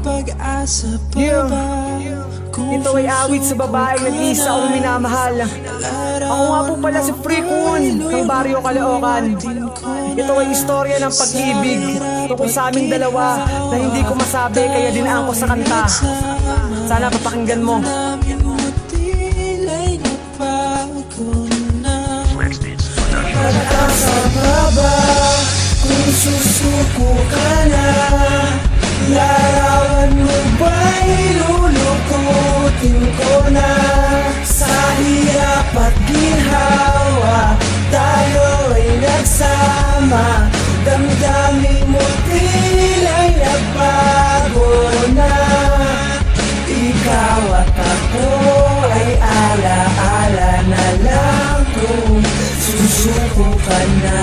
pag-asa pa ba? Ito ay awit sa babaeng nag-iisa kong minamahal. Ako nga po pala si Freakun ng Baryo Caloocan. Ito ay istorya ng pag-ibig tungkol sa aming dalawa na hindi ko masabi kaya dinaan ko sa kanta. Sana papakinggan mo. Pag-asa pa ba kung susuko ka na? Larawan mo ba'y lulukutin ko na? Sa hirap at ginhawa tayo'y nagsama. Damdamin mo tila'y nagbago na. Ikaw at ako ay alaala na lang kung susuko ka na.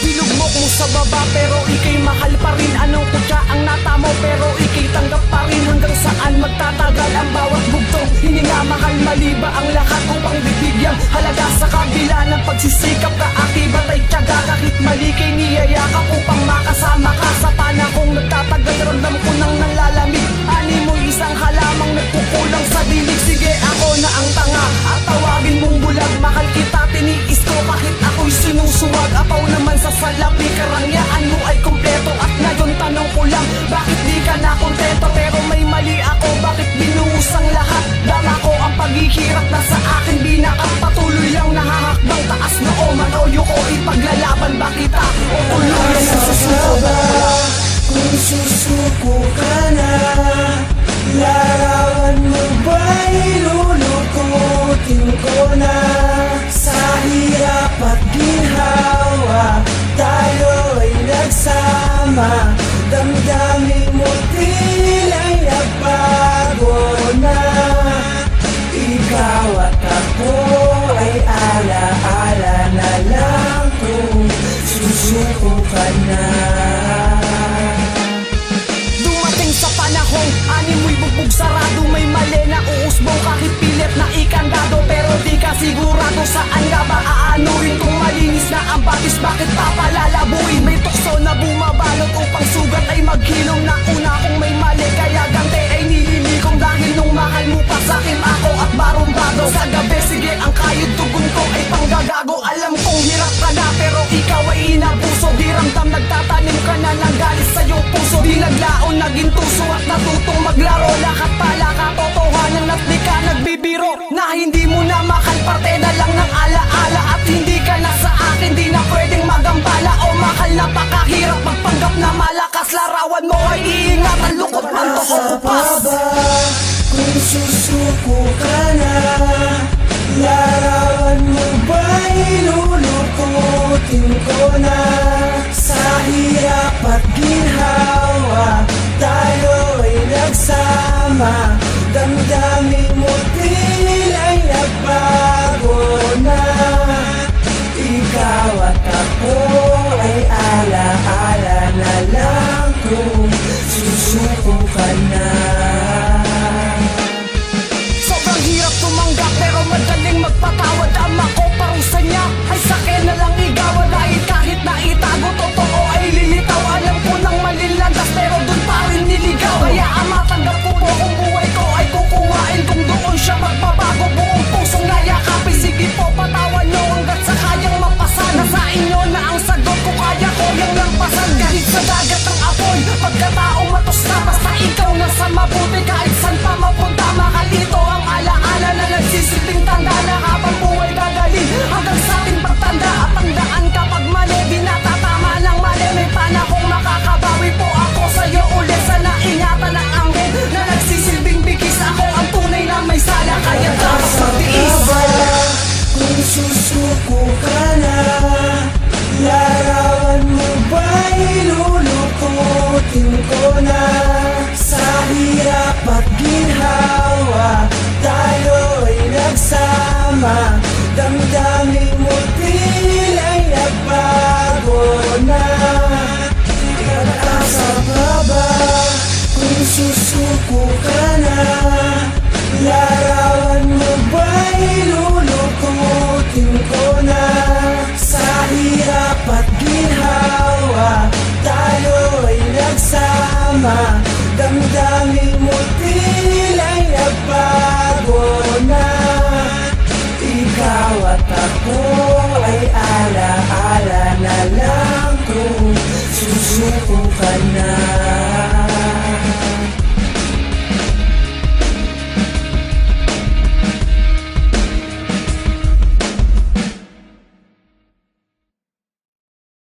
Dilugmok mo sa baba pero ika'y mahal pa rin. Anong kutya ang natamo pero ika'y tanggap pa rin. Hanggang saan magtatagal ang bawat bugtong hininga, mahal, mali ba ang lahat upang bibigyang halaga sa kabila ng pagsisikap ka? Akibat ay tiyaga kahit mali kay niyayakap upang makasama ka sa panahong nagtatagal. Ramdam ko nang nalalamig, ani mo isang halamang nagkukulang sa dilig. Sige ako na ang tanga at tawagin mong bulag. Mahal kita tiniis ko kahit ako'y sinusuwag. Apaw naman sa salapi, karangyaan mo ay kompleto. At ngayon tanong ko lang, bakit di ka na kontento? Pero may mali ako, bakit binuhos ang lahat? Dama ko ang paghihirap na sa akin binakap. Patuloy lang nahahakbang taas na o manoyo ko. Ipaglalaban ba kita o tuloy sa susuko ba? Kung susuko ka na, larawan mo ba'y lulukutin ko na? Sa hirap at ginhawa tayo'y nagsama. Damdamin mo tila'y nagbago na. Ikaw at ako ay alaala na lang kung susuko ka na. Dumating sa panahong ani mo'y bugbog sarado. May mali na uusbong kahit pilit na ikandado. Pero di ka sigurado saan nga ba aanurin. Kung malinis na ang batis bakit papalalabuin? May tukso na bumabalot upang sugat ay maghilom. Na una kung may mali kaya gante ay nililigong. Dahil nung mahal mo pa sa'kin ako at barumbado. Sa gabi sige ang kayod tugon ko ay panggagago. Alam kong hirap ka na pero ikaw ay inabuso. Di ramdam nagtatanim ka na ng galis sa iyong puso. Di naglaon naging tuso at natutong maglaro. Lahat pala katotohanan at di ka nagbibiro. Na hindi mo na mahal, parte na lang ng alaala. At hindi ka na sa akin, di na pwedeng magambala. O mahal, napakahirap magpanggap na malakas. Larawan mo ay iingat, ang lukot man to kupas. Kung susuko ka na, larawan mo ba'y lulukutin ko na? Sa hirap at ginhawa tayo'y nagsama. Damdamin mo tila'y nagbago na. Ikaw at ako ay alaala na lang kung susuko ka na. Sobrang hirap tumanggap pero madaling magpatawad. Ama ko parusa niya ay sakin na lang igawad. Dahil kahit na itago totoo ay lilitaw. Alam ko nang malilandas pero dun pa rin niligaw. Kaya ama tanggap ko po kung buhay ko ay kukuhain. Kung doon siya magbabago buong pusong nayakapin. Sige po patawan nyo hanggat sa kayang mapasan. Nasa inyo na ang sagot ko, kaya ko yung lampasan. Kahit sa dagat ng apoy pagkataong matos na. Basta ikaw nasa mabuti kahit san pa mapunta. Makalito ang alaala na nagsisilbing tanda. Na habang buhay gagaling hanggang sa ating pagtanda. At ang daan kapag mali di natatama ng mali. May panahong makakabawi po ako sa'yo uli. Sana ingatan ang angin na nagsisilbing bigis. Ako ang tunay na may sala kaya dapat magtiis. Kung susuko ka na, larawan mo ba'y lulukutin ko na? Sa hirap at ginhawa tayo'y nagsama. Damdamin mo tila'y nagbago na. Pag-asa pa ba kung susuko ka na? Larawan mo ba'y lulukutin ko na? Sa hirap at ginhawa tayo'y nagsama. kasama. Damdamin mo tila'y nagbago na. Ikaw at ako